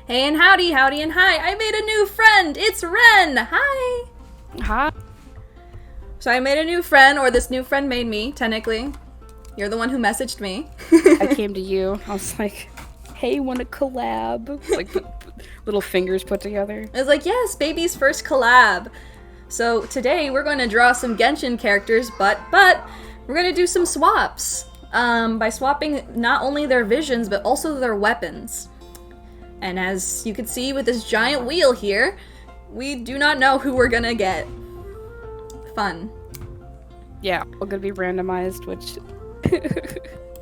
Hey and howdy, howdy and hi! I made a new friend! It's Wren! Hi! Hi. So I made a new friend, or this new friend made me, technically. You're the one who messaged me. I came to you. I was like, hey, wanna collab? Like, little fingers put together. I was like, yes, baby's first collab. So today we're going to draw some Genshin characters, but we're going to do some swaps. By swapping not only their visions, but also their weapons. And as you can see with this giant wheel here, we do not know who we're gonna get. Fun. Yeah, we're gonna be randomized, which...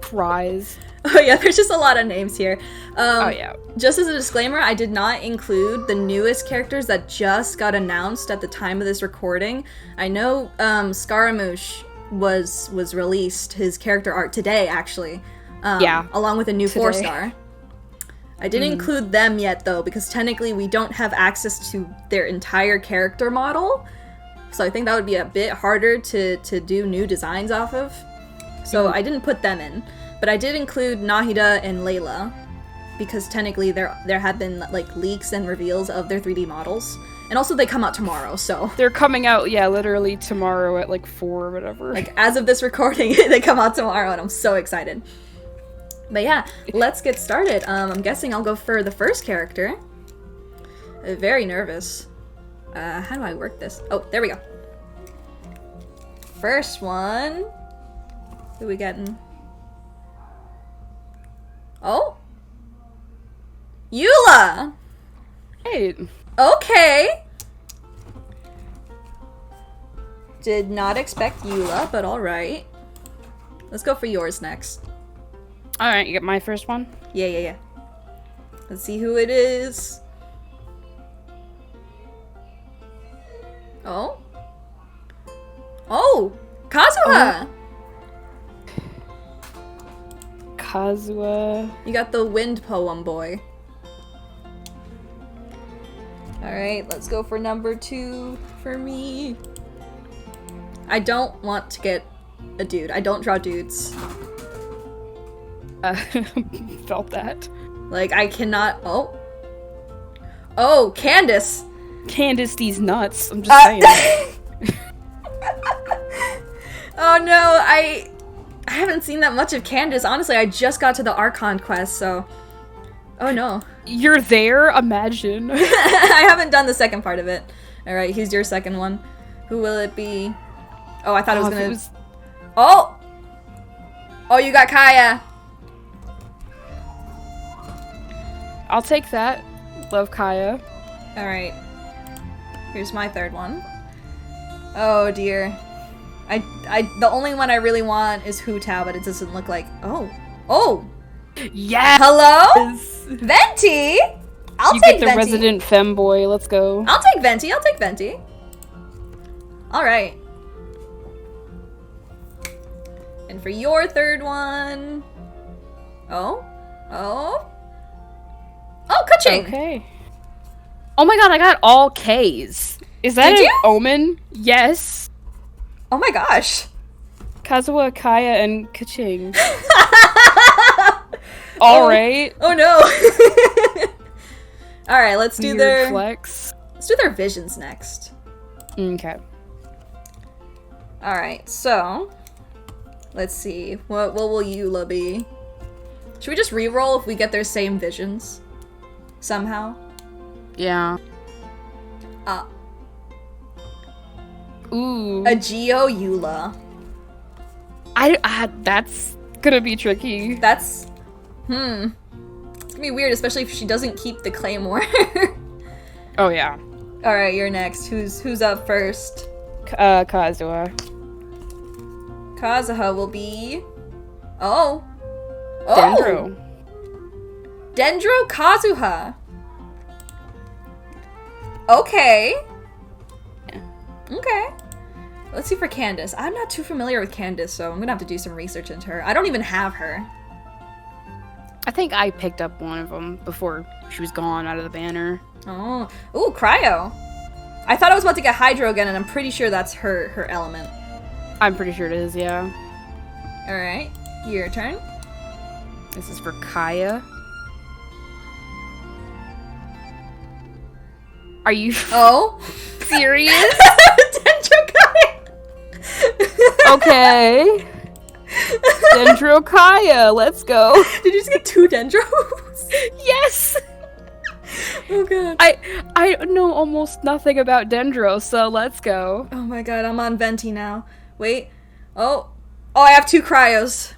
prize. Oh yeah, there's just a lot of names here. Oh yeah. Just as a disclaimer, I did not include the newest characters that just got announced at the time of this recording. I know Scaramouche was released, his character art today, actually. Yeah. Along with a new 4-star. I didn't include them yet, though, because technically we don't have access to their entire character model. So I think that would be a bit harder to do new designs off of. So I didn't put them in. But I did include Nahida and Layla, because technically there have been like leaks and reveals of their 3D models. And also they come out tomorrow, so... They're coming out, yeah, literally tomorrow at like 4 or whatever. Like, as of this recording, they come out tomorrow, and I'm so excited. But yeah, let's get started. I'm guessing I'll go for the first character. Very nervous. How do I work this? Oh, there we go. First one. Who we getting? Oh! Yula! Hey. Okay! Did not expect Yula, but alright. Let's go for yours next. Alright, you get my first one? Yeah. Let's see who it is. Oh? Oh! Kazuha! Kazuha. You got the wind poem boy. Alright, let's go for number 2 for me. I don't want to get a dude. I don't draw dudes. Felt that. Like, I cannot... Oh. Oh, Candace! Candace these nuts. I'm just saying. Oh no, I haven't seen that much of Candace. Honestly, I just got to the Archon quest, so... Oh no. You're there? Imagine. I haven't done the second part of it. Alright, here's your second one. Who will it be? Oh, I thought it was gonna... Oh! Oh, you got Kaya! I'll take that. Love Kaya. Alright. Here's my third one. Oh dear. The only one I really want is Hu Tao, but it doesn't look like... Oh! Oh! Yes! Hello? Venti? I'll you take get the Venti. resident femboy. Let's go. I'll take Venti. Alright. And for your third one... Oh? Oh? Oh, Kuching! Okay. Oh my god, I got all K's. Is that Did an you? omen? Yes. Oh my gosh. Kazuha, Kaya, and Kaching. Alright. Oh no. Alright, let's do Weird flex. Let's do their visions next. Okay. Alright, so... Let's see. What will Yula be? Should we just reroll if we get their same visions? Somehow? Yeah. Ooh. A Geo Yula. That's gonna be tricky. That's... It's gonna be weird, especially if she doesn't keep the claymore. Oh yeah. Alright, you're next. Who's up first? Kazuha. Kazuha will be... Oh! Dendro. Dendro Kazuha. Okay. Yeah. Okay. Let's see for Candace. I'm not too familiar with Candace, so I'm gonna have to do some research into her. I don't even have her. I think I picked up one of them before she was gone out of the banner. Oh. Ooh, Cryo. I thought I was about to get Hydro again, and I'm pretty sure that's her element. I'm pretty sure it is, yeah. Alright. Your turn. This is for Kaya. Are you Oh? serious? Dendrocaya! Okay. Dendrocaya, let's go. Did you just get 2 Dendros? Yes! Oh god. I know almost nothing about Dendro, so let's go. Oh my god, I'm on Venti now. Wait. Oh. Oh, I have 2 cryos.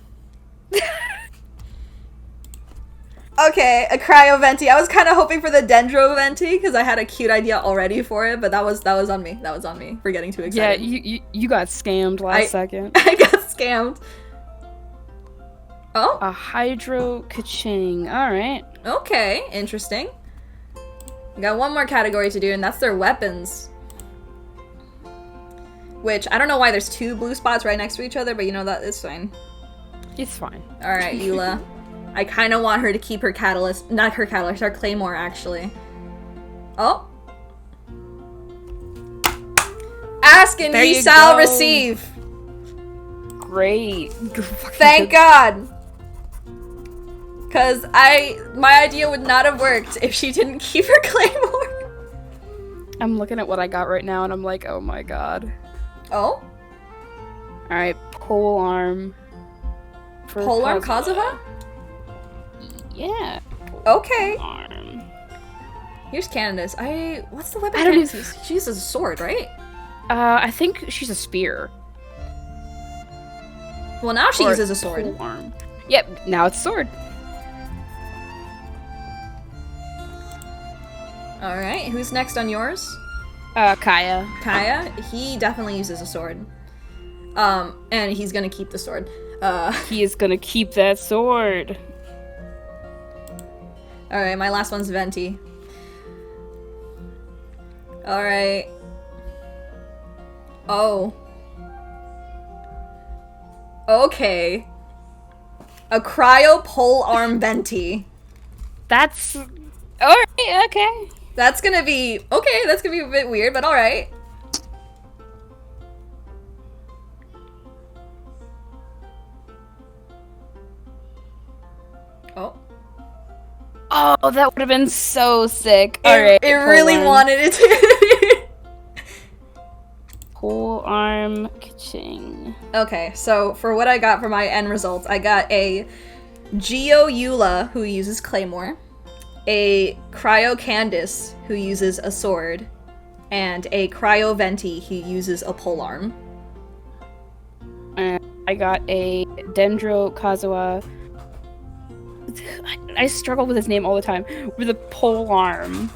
Okay, a cryo Venti. I was kind of hoping for the Dendro Venti because I had a cute idea already for it, but that was on me. That was on me for getting too excited. Yeah, you got scammed last second. I got scammed. Oh. A Hydro Kaching. Alright. Okay, interesting. We got one more category to do, and that's their weapons. Which, I don't know why there's 2 blue spots right next to each other, but you know, that is fine. It's fine. Alright, Yula. I kind of want her to keep her catalyst. Not her catalyst, her claymore, actually. Oh. Ask and ye shall receive. Great. Thank God. Because my idea would not have worked if she didn't keep her claymore. I'm looking at what I got right now, and I'm like, oh my god. Oh? Alright, pole arm. Pole arm Kazuha? Yeah. Okay. Arm. Here's Candace. What's the weapon I don't Candace even- uses? She uses a sword, right? I think she's a spear. Well, now she Or uses a sword. pole arm. Yep, now it's sword. Alright, who's next on yours? Kaya. Kaya? He definitely uses a sword. And he's gonna keep the sword. He is gonna keep that sword. Alright, my last one's Venti. Alright. Oh. Okay. A cryo pole arm Venti. That's... Alright, okay. That's gonna be... Okay, that's gonna be a bit weird, but alright. Oh. Oh, that would have been so sick. Alright. It really wanted it to. Pole arm Kaching. Okay, so for what I got for my end results, I got a Geo Yula who uses Claymore, a Cryo Candace who uses a sword, and a Cryo Venti who uses a polearm. I got a Dendro Kazuha. I struggle with his name all the time. With a pole arm,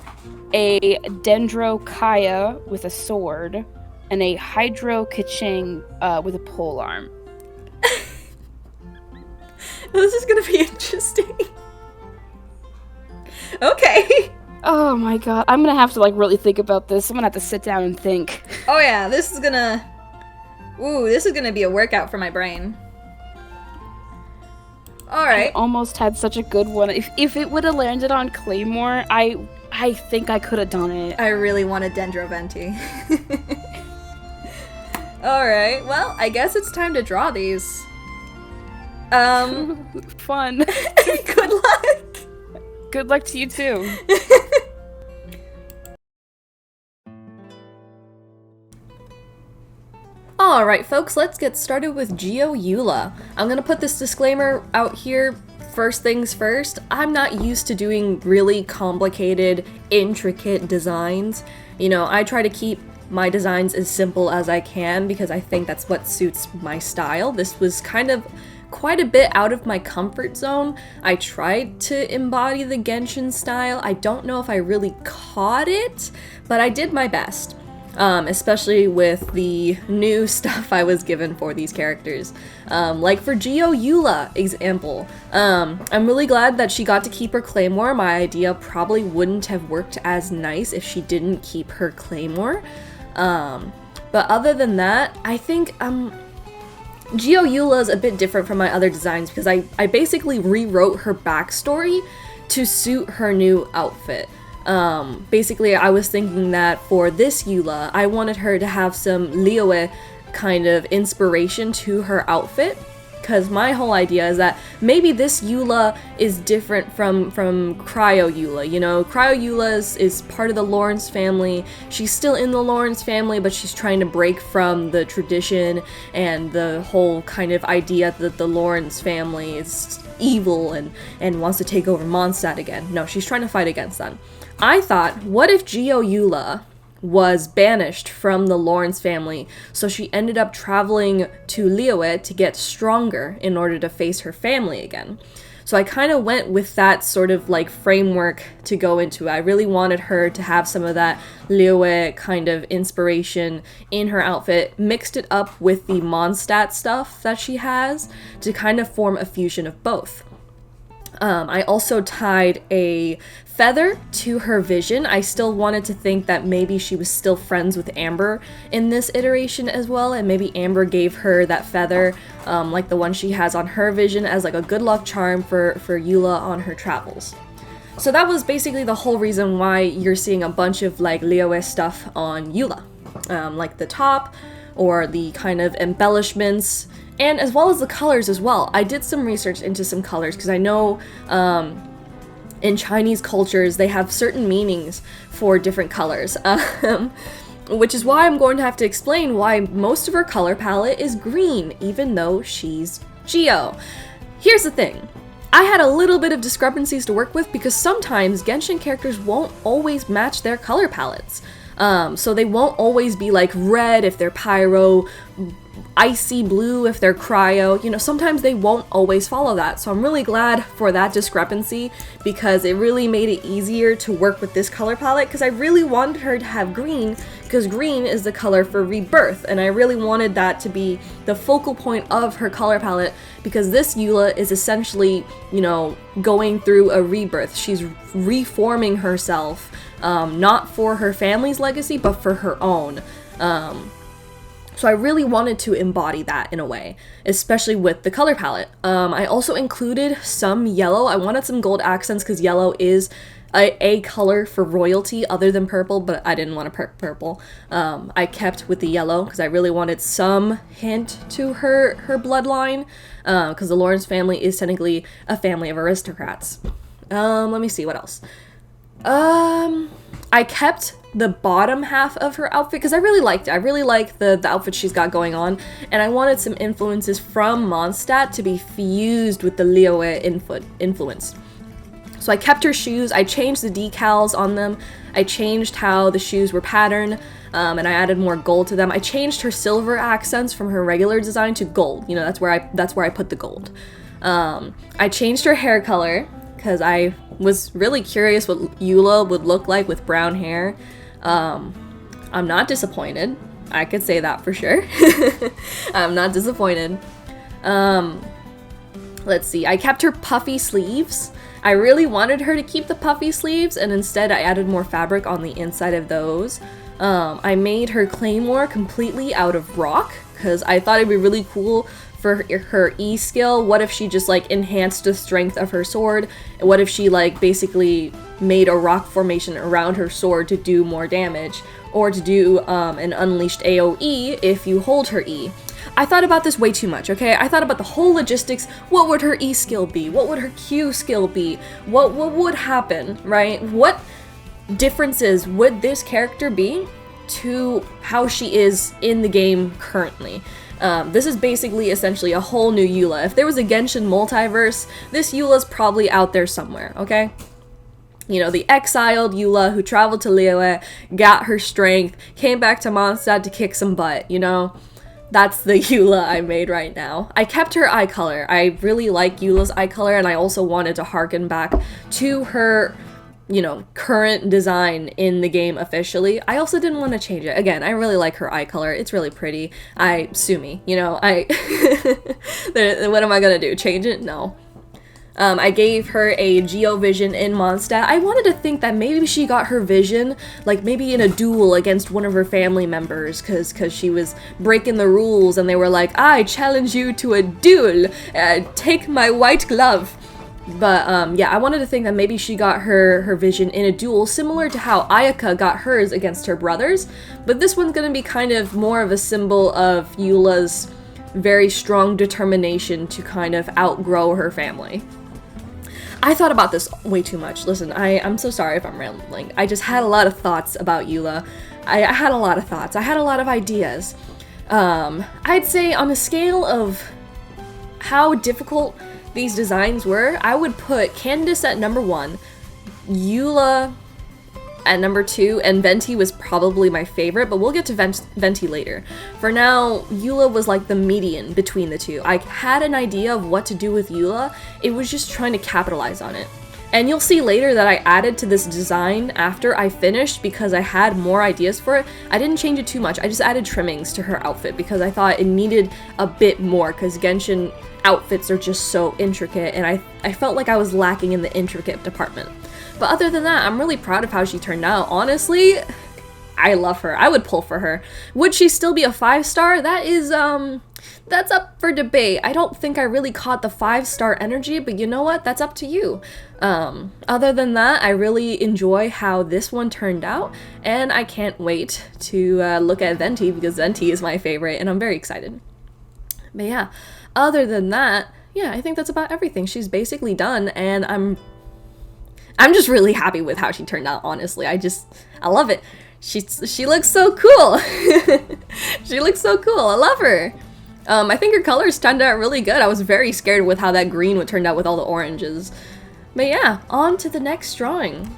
a Dendro Kaya with a sword, and a Hydro Kaching with a pole arm. This is gonna be interesting. Okay. Oh my god, I'm gonna have to like really think about this. I'm gonna have to sit down and think. Oh yeah, this is gonna... Ooh, this is gonna be a workout for my brain. Alright. I almost had such a good one. If it would have landed on Claymore, I think I could have done it. I really wanted Dendro Venti. Alright, well, I guess it's time to draw these. Fun. Good luck! Good luck to you too. Alright folks, let's get started with Geo Yula. I'm gonna put this disclaimer out here first things first. I'm not used to doing really complicated, intricate designs. You know, I try to keep my designs as simple as I can because I think that's what suits my style. This was kind of quite a bit out of my comfort zone. I tried to embody the Genshin style. I don't know if I really caught it, but I did my best. Especially with the new stuff I was given for these characters. Like for Geo Yula example, I'm really glad that she got to keep her claymore. My idea probably wouldn't have worked as nice if she didn't keep her claymore. But other than that, I think Geo Yula is a bit different from my other designs because I basically rewrote her backstory to suit her new outfit. Basically, I was thinking that for this Yula, I wanted her to have some Liyue kind of inspiration to her outfit. because my whole idea is that maybe this Yula is different from Cryo Yula. You know, Cryo Yula is part of the Lawrence family. She's still in the Lawrence family, but she's trying to break from the tradition and the whole kind of idea that the Lawrence family is evil and wants to take over Mondstadt again. No, she's trying to fight against them. I thought, what if Geo Yula was banished from the Lawrence family, so she ended up traveling to Liyue to get stronger in order to face her family again. So I kind of went with that sort of like framework to go into. I really wanted her to have some of that Liyue kind of inspiration in her outfit, mixed it up with the Mondstadt stuff that she has to kind of form a fusion of both. I also tied a feather to her vision. I still wanted to think that maybe she was still friends with Amber in this iteration as well, and maybe Amber gave her that feather, like the one she has on her vision, as like a good luck charm for Yula on her travels. So that was basically the whole reason why you're seeing a bunch of like Liyue stuff on Yula, like the top or the kind of embellishments, and as well as the colors as well. I did some research into some colors because I know in Chinese cultures they have certain meanings for different colors, which is why I'm going to have to explain why most of her color palette is green, even though she's Geo. Here's the thing. I had a little bit of discrepancies to work with because sometimes Genshin characters won't always match their color palettes. So they won't always be like red if they're pyro, icy blue if they're cryo. You know, sometimes they won't always follow that. So I'm really glad for that discrepancy because it really made it easier to work with this color palette, because I really wanted her to have green because green is the color for rebirth, and I really wanted that to be the focal point of her color palette because this Yula is essentially, you know, going through a rebirth. She's reforming herself, not for her family's legacy, but for her own. So I really wanted to embody that in a way, especially with the color palette. I also included some yellow. I wanted some gold accents because yellow is a color for royalty other than purple, but I didn't want to purple. I kept with the yellow because I really wanted some hint to her bloodline, because the Lawrence family is technically a family of aristocrats. Let me see what else. I kept the bottom half of her outfit because I really liked it. I really like the outfit she's got going on, and I wanted some influences from Mondstadt to be fused with the Liyue influence. So I kept her shoes, I changed the decals on them, I changed how the shoes were patterned, and I added more gold to them. I changed her silver accents from her regular design to gold. You know, that's where I put the gold. I changed her hair color because I was really curious what Yula would look like with brown hair. I'm not disappointed. I could say that for sure. I'm not disappointed. Let's see. I kept her puffy sleeves. I really wanted her to keep the puffy sleeves, and instead I added more fabric on the inside of those. I made her claymore completely out of rock because I thought it'd be really cool for her E skill. What if she just like enhanced the strength of her sword? What if she like basically made a rock formation around her sword to do more damage, or to do an unleashed AoE if you hold her E? I thought about this way too much, okay? I thought about the whole logistics. What would her E skill be? What would her Q skill be? What would happen, right? What differences would this character be to how she is in the game currently? This is basically essentially a whole new Yula. If there was a Genshin multiverse, this Yula's probably out there somewhere, okay? You know, the exiled Yula who traveled to Liyue, got her strength, came back to Mondstadt to kick some butt, you know? That's the Yula I made right now. I kept her eye color. I really like Eula's eye color, and I also wanted to harken back to her, you know, current design in the game officially. I also didn't want to change it. Again, I really like her eye color. It's really pretty. Sue me, you know, what am I gonna do? Change it? No. I gave her a Geo vision in Mondstadt. I wanted to think that maybe she got her vision, like maybe in a duel against one of her family members, cause she was breaking the rules and they were like, I challenge you to a duel, take my white glove. But yeah, I wanted to think that maybe she got her vision in a duel, similar to how Ayaka got hers against her brothers, but this one's gonna be kind of more of a symbol of Eula's very strong determination to kind of outgrow her family. I thought about this way too much. Listen, I'm so sorry if I'm rambling. I just had a lot of thoughts about Yula. I had a lot of thoughts. I had a lot of ideas. I'd say on a scale of how difficult these designs were, I would put Candace at number 1, Yula at number 2, and Venti was probably my favorite, but we'll get to Venti later. For now, Yula was like the median between the two. I had an idea of what to do with Yula, it was just trying to capitalize on it. And you'll see later that I added to this design after I finished because I had more ideas for it. I didn't change it too much, I just added trimmings to her outfit because I thought it needed a bit more because Genshin outfits are just so intricate and I felt like I was lacking in the intricate department. But other than that, I'm really proud of how she turned out. Honestly, I love her. I would pull for her. Would she still be a 5-star? That is, that's up for debate. I don't think I really caught the 5-star energy, but you know what? That's up to you. Other than that, I really enjoy how this one turned out, and I can't wait to look at Venti because Venti is my favorite, and I'm very excited. But yeah, other than that, yeah, I think that's about everything. She's basically done, and I'm just really happy with how she turned out, honestly. I love it. She looks so cool. She looks so cool. I love her. I think her colors turned out really good. I was very scared with how that green would turn out with all the oranges. But yeah, on to the next drawing.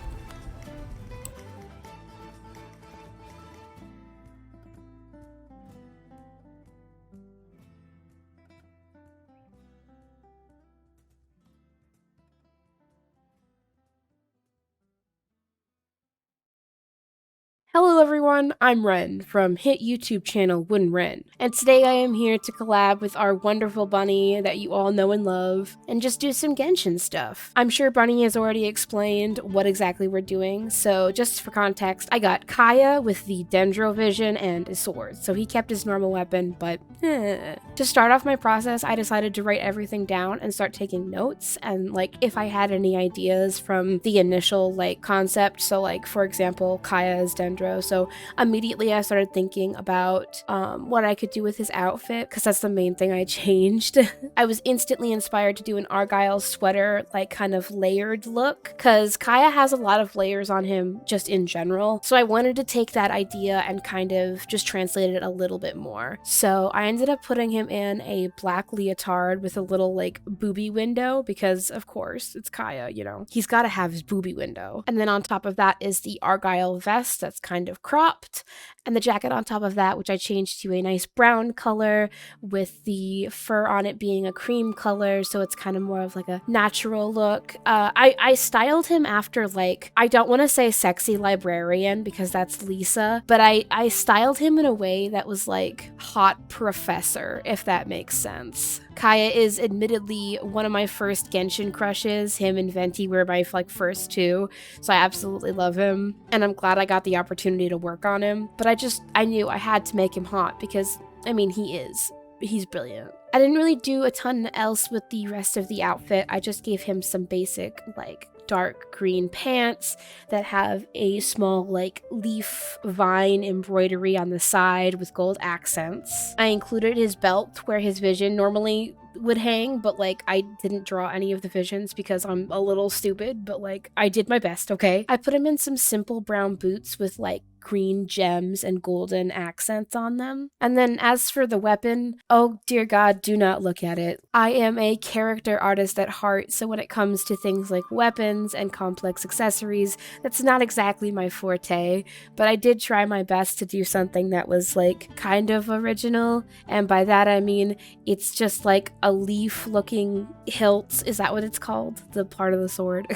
Hello everyone, I'm Wren from hit YouTube channel Wren, and today I am here to collab with our wonderful bunny that you all know and love, and just do some Genshin stuff. I'm sure Bunny has already explained what exactly we're doing, so just for context, I got Kaya with the Dendro Vision and a sword, so he kept his normal weapon, but To start off my process, I decided to write everything down and start taking notes, and like if I had any ideas from the initial like concept, so like for example Kaya's Dendro, so immediately I started thinking about what I could do with his outfit, because that's the main thing I changed. I was instantly inspired to do an Argyle sweater, like kind of layered look, because Kaya has a lot of layers on him just in general, so I wanted to take that idea and kind of just translate it a little bit more. So I ended up putting him in a black leotard with a little like booby window, because of course it's Kaya, you know, he's got to have his booby window. And then on top of that is the Argyle vest that's kind of cropped, and the jacket on top of that, which I changed to a nice brown color with the fur on it being a cream color, so it's kind of more of like a natural look. I styled him after, like, I don't want to say sexy librarian because that's Lisa, but I styled him in a way that was like hot professor, if that makes sense. Kaya is admittedly one of my first Genshin crushes. Him and Venti were my like first two, so I absolutely love him, and I'm glad I got the opportunity to work on him. But I knew I had to make him hot because, I mean, he's brilliant. I didn't really do a ton else with the rest of the outfit. I just gave him some basic like dark green pants that have a small like leaf vine embroidery on the side with gold accents. I included his belt where his vision normally would hang, but like I didn't draw any of the visions because I'm a little stupid, but like I did my best, okay? I put him in some simple brown boots with like green gems and golden accents on them. And then as for the weapon, oh dear God, do not look at it. I am a character artist at heart, so when it comes to things like weapons and complex accessories, that's not exactly my forte, but I did try my best to do something that was like kind of original, and by that I mean it's just like a leaf looking hilt, is that what it's called? The part of the sword.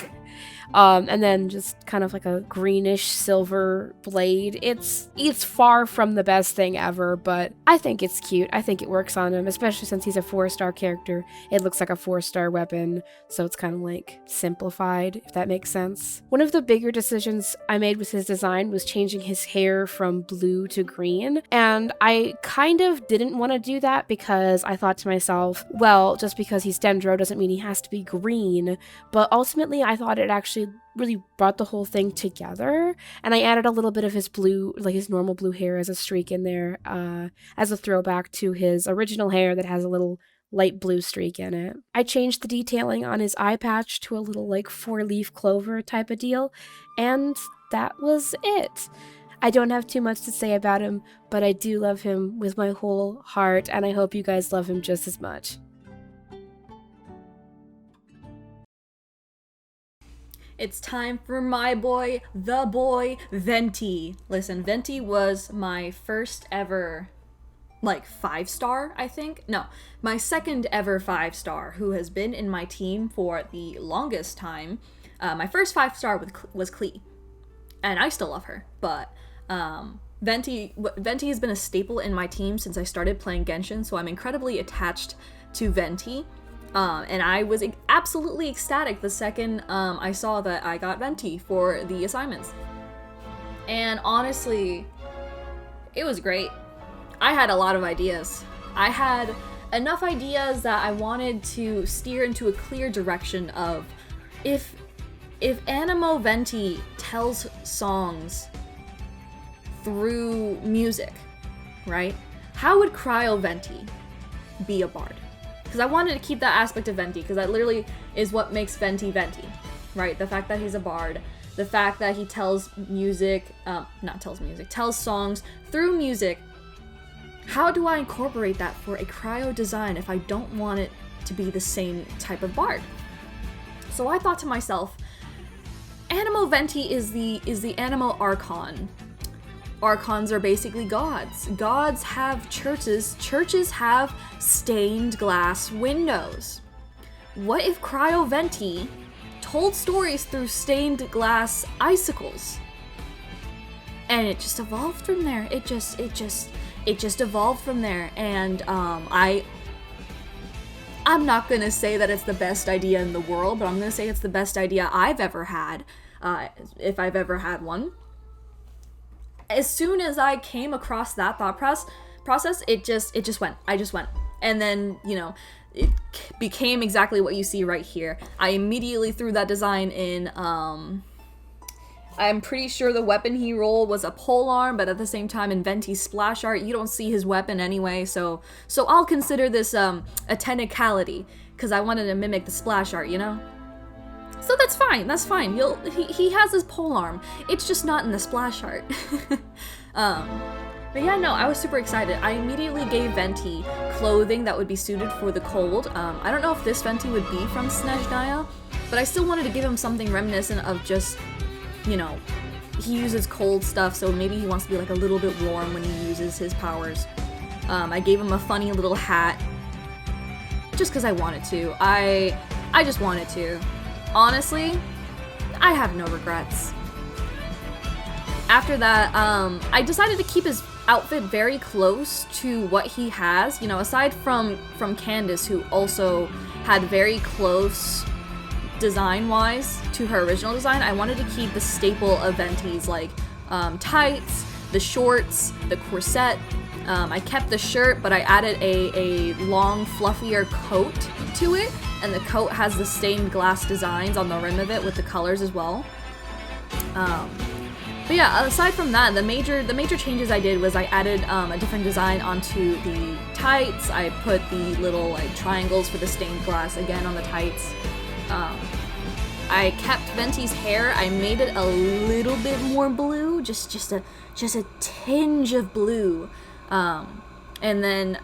And then just kind of like a greenish silver blade. It's far from the best thing ever, but I think it's cute. I think it works on him, especially since he's a 4-star character. It looks like a 4-star weapon, so it's kind of like simplified, if that makes sense. One of the bigger decisions I made with his design was changing his hair from blue to green, and I kind of didn't want to do that because I thought to myself, well, just because he's Dendro doesn't mean he has to be green, but ultimately I thought it actually actually really brought the whole thing together. And I added a little bit of his blue, like his normal blue hair as a streak in there, as a throwback to his original hair that has a little light blue streak in it. I changed the detailing on his eye patch to a little like 4-leaf clover type of deal, and that was it. I don't have too much to say about him, but I do love him with my whole heart, and I hope you guys love him just as much. It's time for my boy, the boy, Venti. Listen, Venti was my first ever, like, 5-star, I think? No, my second ever 5-star, who has been in my team for the longest time. My first 5-star was Klee, and I still love her, but Venti has been a staple in my team since I started playing Genshin, so I'm incredibly attached to Venti. And I was absolutely ecstatic the second I saw that I got Venti for the assignments. And honestly, it was great. I had a lot of ideas. I had enough ideas that I wanted to steer into a clear direction of if Animo Venti tells songs through music, right? How would Cryo Venti be a bard? Because I wanted to keep that aspect of Venti, because that literally is what makes Venti Venti, right? The fact that he's a bard, the fact that he tells songs through music. How do I incorporate that for a cryo design if I don't want it to be the same type of bard? So I thought to myself, Animo Venti is the Animo Archon. Archons are basically gods. Gods have churches. Churches have stained glass windows. What if Cryo Venti told stories through stained glass icicles? And it just evolved from there. It just evolved from there. And I'm not gonna say that it's the best idea in the world, but I'm gonna say it's the best idea I've ever had, if I've ever had one. As soon as I came across that thought process, it just went. I just went. And then, it became exactly what you see right here. I immediately threw that design in. I'm pretty sure the weapon he rolled was a polearm, but at the same time in Venti's splash art, you don't see his weapon anyway, so I'll consider this a technicality, because I wanted to mimic the splash art, So that's fine. He has his polearm. It's just not in the splash art. But yeah, no, I was super excited. I immediately gave Venti clothing that would be suited for the cold. I don't know if this Venti would be from Snezhnaya, but I still wanted to give him something reminiscent of just, he uses cold stuff, so maybe he wants to be like a little bit warm when he uses his powers. I gave him a funny little hat, just because I wanted to. I just wanted to. Honestly, I have no regrets. After that, I decided to keep his outfit very close to what he has. Aside from Candace, who also had very close design-wise to her original design, I wanted to keep the staple of Venti's, like tights, the shorts, the corset. I kept the shirt, but I added a long, fluffier coat to it, and the coat has the stained glass designs on the rim of it with the colors as well. But yeah, aside from that, the major changes I did was I added a different design onto the tights. I put the little like triangles for the stained glass again on the tights. I kept Venti's hair. I made it a little bit more blue, just a tinge of blue. And then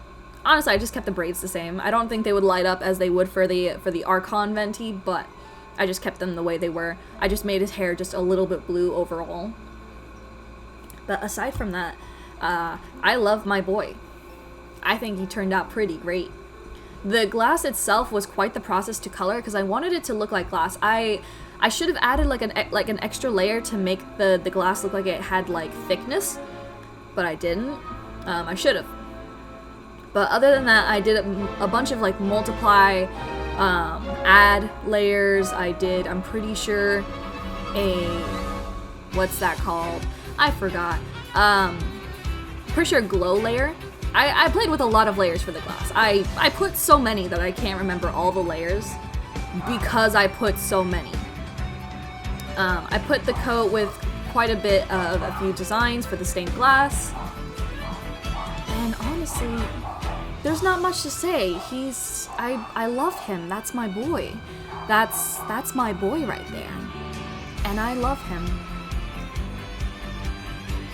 honestly, I just kept the braids the same. I don't think they would light up as they would for the Archon Venti, but I just kept them the way they were. I just made his hair just a little bit blue overall. But aside from that, I love my boy. I think he turned out pretty great. The glass itself was quite the process to color because I wanted it to look like glass. I should have added like an extra layer to make the glass look like it had like thickness, but I didn't. I should have. But other than that, I did a bunch of like multiply, add layers. I did, I'm pretty sure, what's that called? I forgot. Pretty sure a glow layer. I played with a lot of layers for the glass. I put so many that I can't remember all the layers because I put so many. I put the coat with quite a bit of a few designs for the stained glass. And honestly, there's not much to say. I love him. That's my boy. That's my boy right there. And I love him.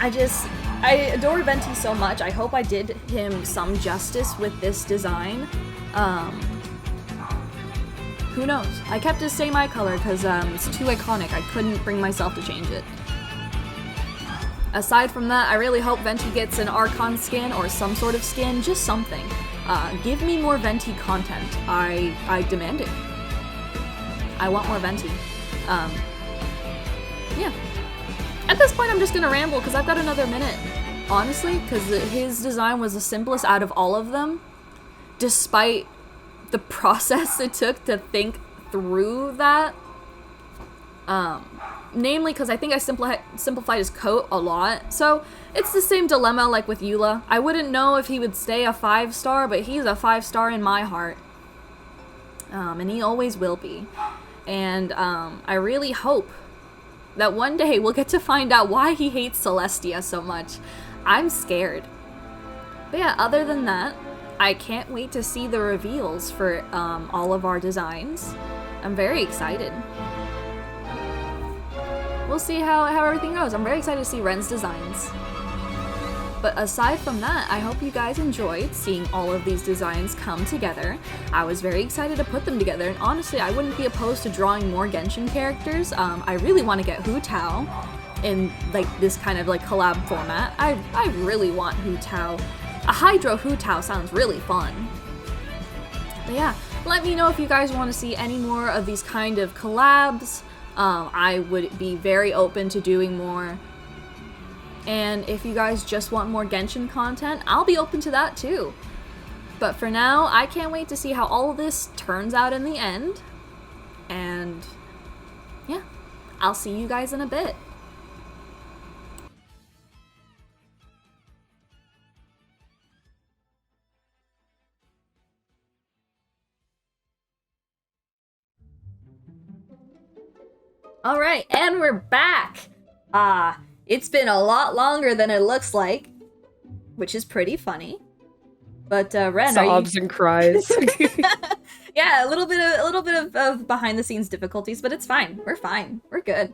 I adore Venti so much. I hope I did him some justice with this design. Who knows? I kept his same eye color because it's too iconic. I couldn't bring myself to change it. Aside from that, I really hope Venti gets an Archon skin or some sort of skin, just something. Give me more Venti content. I demand it. I want more Venti. Yeah. At this point, I'm just gonna ramble because I've got another minute. Honestly, because his design was the simplest out of all of them, despite the process it took to think through that. Namely because I think I simplified his coat a lot. So it's the same dilemma like with Yula. I wouldn't know if he would stay a 5-star, but he's a 5-star in my heart. And he always will be. And I really hope that one day we'll get to find out why he hates Celestia so much. I'm scared. But yeah, other than that, I can't wait to see the reveals for all of our designs. I'm very excited. We'll see how everything goes. I'm very excited to see Wren's designs. But aside from that, I hope you guys enjoyed seeing all of these designs come together. I was very excited to put them together, and honestly, I wouldn't be opposed to drawing more Genshin characters. I really want to get Hu Tao in like this kind of like collab format. I really want Hu Tao. A Hydro Hu Tao sounds really fun. But yeah, let me know if you guys want to see any more of these kind of collabs. I would be very open to doing more. And if you guys just want more Genshin content, I'll be open to that too. But for now, I can't wait to see how all of this turns out in the end. And yeah, I'll see you guys in a bit. Alright, and we're back! It's been a lot longer than it looks like, which is pretty funny. But Wren, sobs and cries. Yeah, a little bit of behind the scenes difficulties, but it's fine. We're fine. We're good.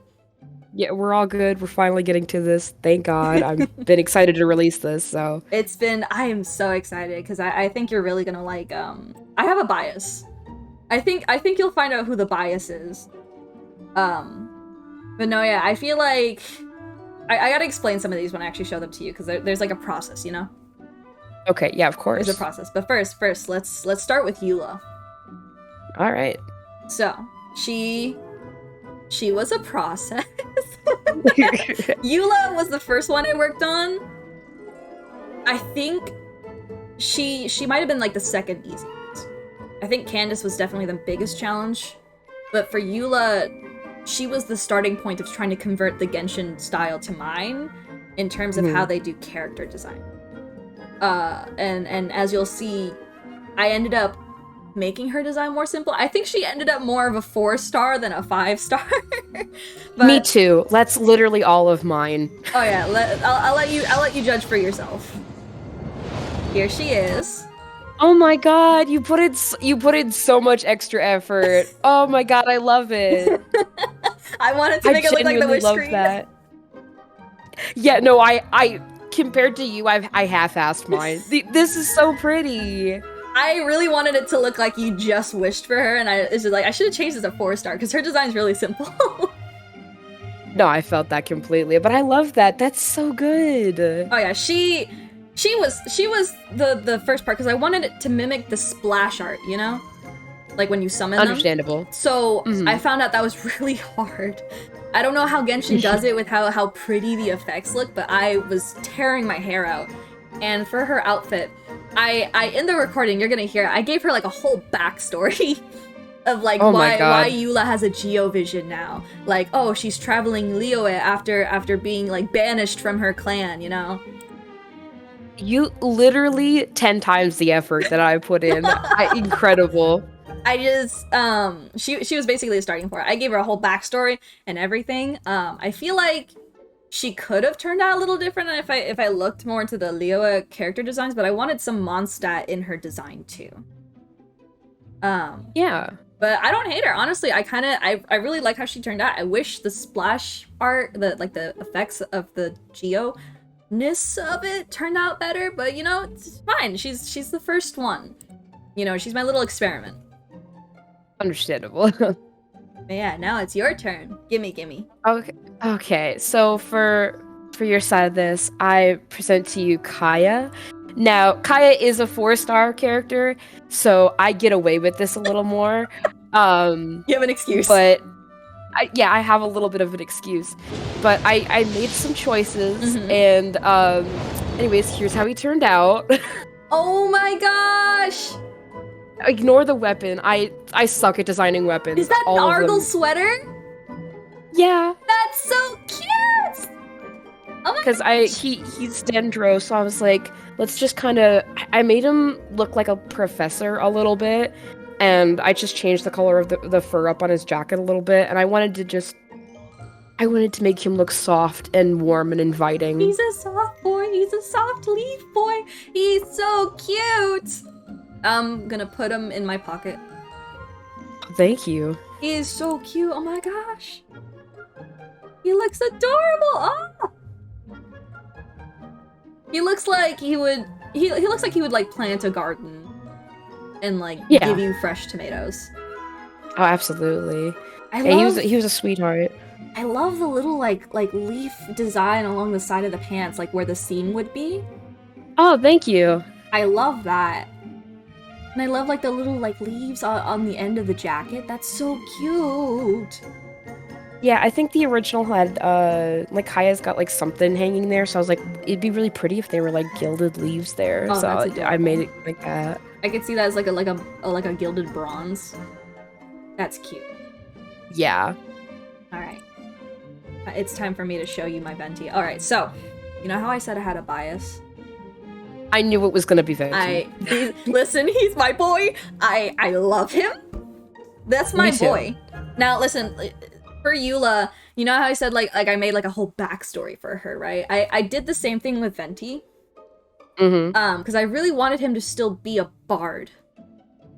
Yeah, we're all good. We're finally getting to this. Thank God. I've been excited to release this, so. I am so excited because I think you're really gonna like. I have a bias. I think you'll find out who the bias is. But no, yeah, I feel like I gotta explain some of these when I actually show them to you, because there's like a process, you know? Okay, yeah, of course. There's a process. But first, let's start with Yula. All right. So, she was a process. Yula was the first one I worked on. I think she might have been like the second easiest. I think Candace was definitely the biggest challenge. But for Yula, she was the starting point of trying to convert the Genshin style to mine in terms of how they do character design. And as you'll see, I ended up making her design more simple. I think she ended up more of a 4-star than a 5-star. Me too. That's literally all of mine. Oh yeah, I'll let you judge for yourself. Here she is. Oh my God, you put in so much extra effort. Oh my God, I love it. I wanted to make it look like the wish screen. That. Yeah, no, I compared to you, I half-assed mine. This is so pretty. I really wanted it to look like you just wished for her, and I should have changed this to 4-star because her design's really simple. No, I felt that completely, but I love that. That's so good. Oh yeah, she was the first part because I wanted it to mimic the splash art, you know, like when you summon them. Understandable. So I found out that was really hard. I don't know how Genshin does it with how pretty the effects look, but I was tearing my hair out. And for her outfit, I in the recording you're gonna hear I gave her like a whole backstory of like why Yula has a Geo vision now. Like, oh, she's traveling Liyue after being like banished from her clan, you know. You literally 10 times the effort that I put in. Incredible. I just she was basically a starting point. I gave her a whole backstory and everything. I feel like she could have turned out a little different if I looked more into the Leoa character designs, but I wanted some Mondstadt in her design too. Yeah. But I don't hate her, honestly. I really like how she turned out. I wish the splash art, the effects of the Geo-ness of it turned out better, but you know, it's fine. She's the first one. You know, she's my little experiment. Understandable. But yeah, now it's your turn. Gimme. Okay. So for your side of this, I present to you Kaya. Now, Kaya is a 4-star character, so I get away with this a little more. You have an excuse. But I have a little bit of an excuse. But I made some choices, and anyways, here's how he turned out. Oh my gosh! Ignore the weapon. I suck at designing weapons. Is that an Argyle sweater? Yeah. That's so cute! Oh my Because he's Dendro, so I was like, let's just kind of... I made him look like a professor a little bit, and I just changed the color of the fur up on his jacket a little bit, and I wanted to make him look soft and warm and inviting. He's a soft boy. He's a soft leaf boy. He's so cute. I'm gonna put him in my pocket. Thank you. He is so cute. Oh my gosh. He looks adorable. Oh. He looks like he would like plant a garden and like give you fresh tomatoes. Oh, absolutely. He was a sweetheart. I love the little like leaf design along the side of the pants, like where the seam would be. Oh, thank you. I love that. And I love like the little like leaves on the end of the jacket. That's so cute. Yeah, I think the original had like Kaya's got like something hanging there, so I was like, it'd be really pretty if they were like gilded leaves there. Oh, so I made it like that. I could see that as like a gilded bronze. That's cute. Yeah. All right. It's time for me to show you my Venti. All right, so you know how I said I had a bias? I knew it was gonna be Venti. Listen, he's my boy. I love him. That's my boy. Now listen, for Yula, you know how I said like I made like a whole backstory for her, right? I did the same thing with Venti. Because I really wanted him to still be a bard.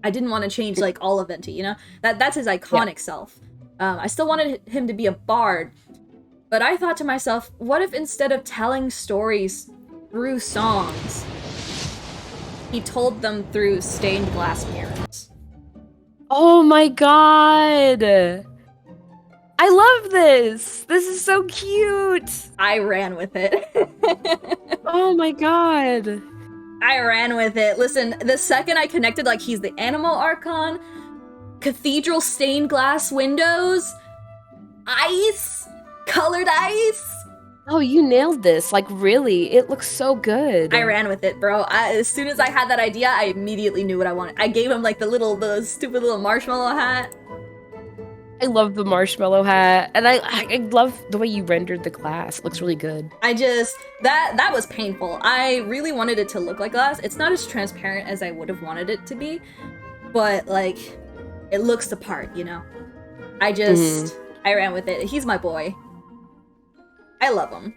I didn't want to change like all of Venti, you know? That's his iconic self. I still wanted him to be a bard, but I thought to myself, what if instead of telling stories through songs, he told them through stained glass mirrors? Oh my god! I love this! This is so cute! I ran with it. Oh my god. I ran with it. Listen, the second I connected, like, he's the animal archon, cathedral stained glass windows, ice, colored ice. Oh, you nailed this. Like, really. It looks so good. I ran with it, bro. As soon as I had that idea, I immediately knew what I wanted. I gave him, like, the stupid little marshmallow hat. I love the marshmallow hat, and I love the way you rendered the glass. It looks really good. That was painful. I really wanted it to look like glass. It's not as transparent as I would have wanted it to be, but, like, it looks the part, you know? I ran with it. He's my boy. I love him.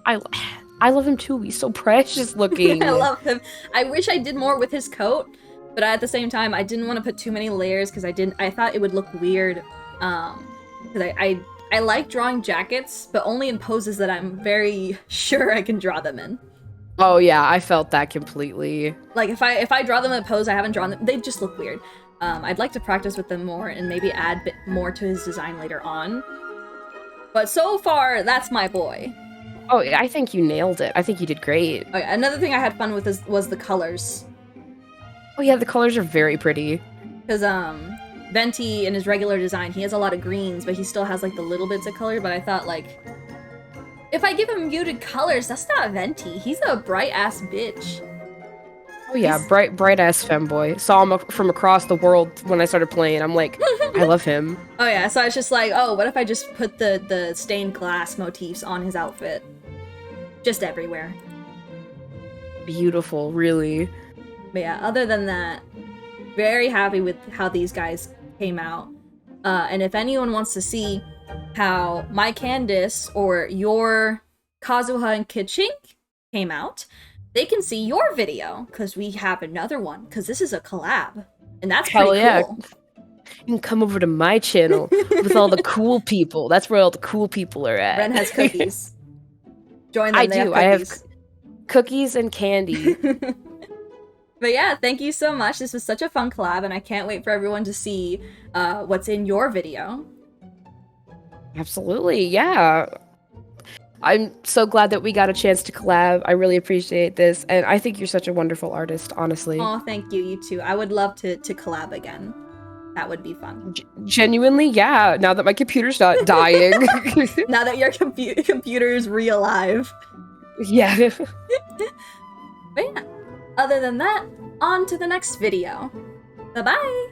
I love him too. He's so precious looking. I love him. I wish I did more with his coat, but at the same time, I didn't want to put too many layers because I thought it would look weird. Because I like drawing jackets, but only in poses that I'm very sure I can draw them in. Oh yeah, I felt that completely. Like if I draw them in a pose I haven't drawn them, they just look weird. I'd like to practice with them more and maybe add a bit more to his design later on. But so far, that's my boy. Oh, I think you nailed it. I think you did great. Oh, yeah. Another thing I had fun with was the colors. Oh yeah, the colors are very pretty. Because Venti in his regular design, he has a lot of greens, but he still has like the little bits of color. But I thought like, if I give him muted colors, that's not Venti. He's a bright ass bitch. Oh yeah, bright ass femboy. Saw him from across the world when I started playing. I'm like, I love him. Oh yeah, so I was just like, oh, what if I just put the stained glass motifs on his outfit? Just everywhere. Beautiful, really. But yeah, other than that, very happy with how these guys came out. And if anyone wants to see how my Candace or your Kazuha and Kitchink came out, they can see your video, because we have another one, because this is a collab. And that's pretty cool. You can come over to my channel with all the cool people. That's where all the cool people are at. Wren has cookies. Join them. I do. I have cookies and candy. But yeah, thank you so much. This was such a fun collab, and I can't wait for everyone to see what's in your video. Absolutely, yeah. I'm so glad that we got a chance to collab. I really appreciate this, and I think you're such a wonderful artist, honestly. Oh, thank you. You too. I would love to collab again. That would be fun. Genuinely, yeah. Now that my computer's not dying. Now that your computer is re-alive. Yeah. But yeah, other than that, on to the next video. Bye-bye!